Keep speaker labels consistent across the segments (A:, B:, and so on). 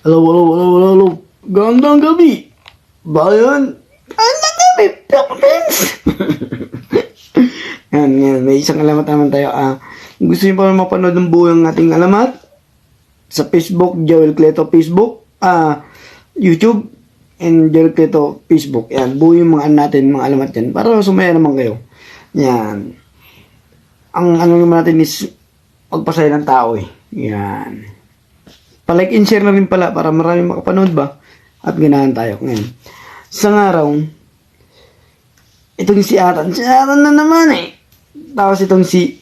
A: Hello, hello, hello, hello, hello. Gandang gabi. Bayan. Gandang gabi, friends. Yan. May isang alamat naman tayo. Gusto niyo pa mapanood ng buo ng ating alamat? Sa Facebook, Joel Cleto Facebook. YouTube, and Joel Cleto Facebook. Yan, buo yung mga natin, mga alamat yan. Para sumaya naman kayo. Yan. Ang ano naman natin is magpasaya ng tao eh. Yan. Pa-like and share na rin pala para maraming makapanood ba? At ganahan tayo ngayon. Isang araw, itong si Atan. Si Atan na naman eh. Tapos itong si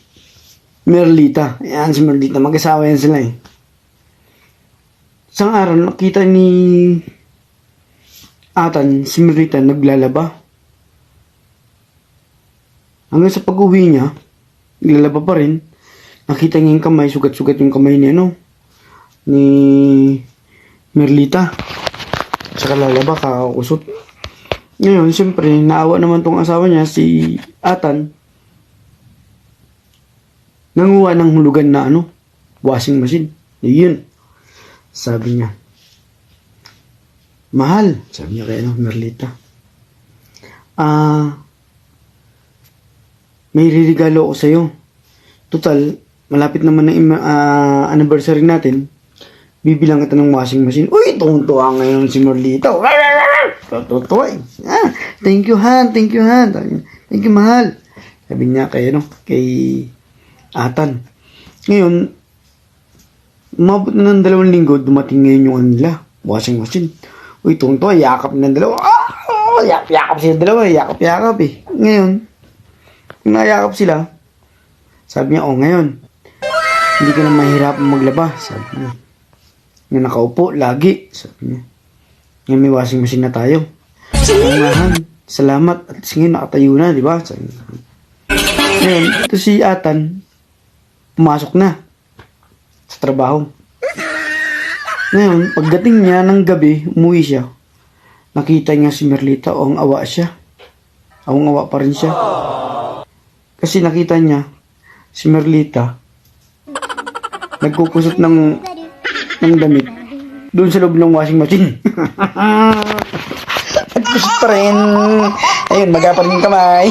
A: Merlita. Ayan si Merlita. Mag-asawa yan sila eh. Isang araw, nakita ni Atan, si Merlita, naglalaba. Hanggang sa pag-uwi niya, naglalaba pa rin. Nakita niya yung kamay, sugat-sugat yung kamay niya, no? Ni Merlita. Saka lalaba, kakakusot. Ngayon, siyempre, naawa naman tong asawa niya, si Atan. Nanguha ng hulugan na washing machine. Yun. Sabi niya, mahal. Sabi niya kay Merlita. May ririgalo ako sa'yo. Total, malapit naman ng anniversary natin. Bibilang kita ng washing machine. Uy, tuwa ngayon si Merlita. Tuwa eh. Thank you, Han. Thank you, Han. Thank you, mahal. Sabi niya kay Atan. Ngayon, umabot na ng 2 linggo, dumating ngayon yung nila, washing machine. Uy, tuwa, yakap ng dalawa. Yakap sila dalawa, yakap eh. Ngayon, nayakap sila, sabi niya, ngayon, hindi ka na mahirapan maglaba, sabi niya. Nga nakaupo, lagi, sabi niya. Ngayon may washing machine na tayo. Ngayon, salamat, at ngayon nakatayo na, di ba? Sabi niya. Ngayon, ito si Atan, pumasok na sa trabaho. Ngayon, pagdating niya ng gabi, umuwi siya. Nakita niya si Merlita, ang awa siya. Ang awa pa rin siya. Kasi nakita niya, si Merlita, nagkukusot ng damit doon sa loob ng washing machine. At kusot pa rin. Ayun, maga pa rin yung kamay.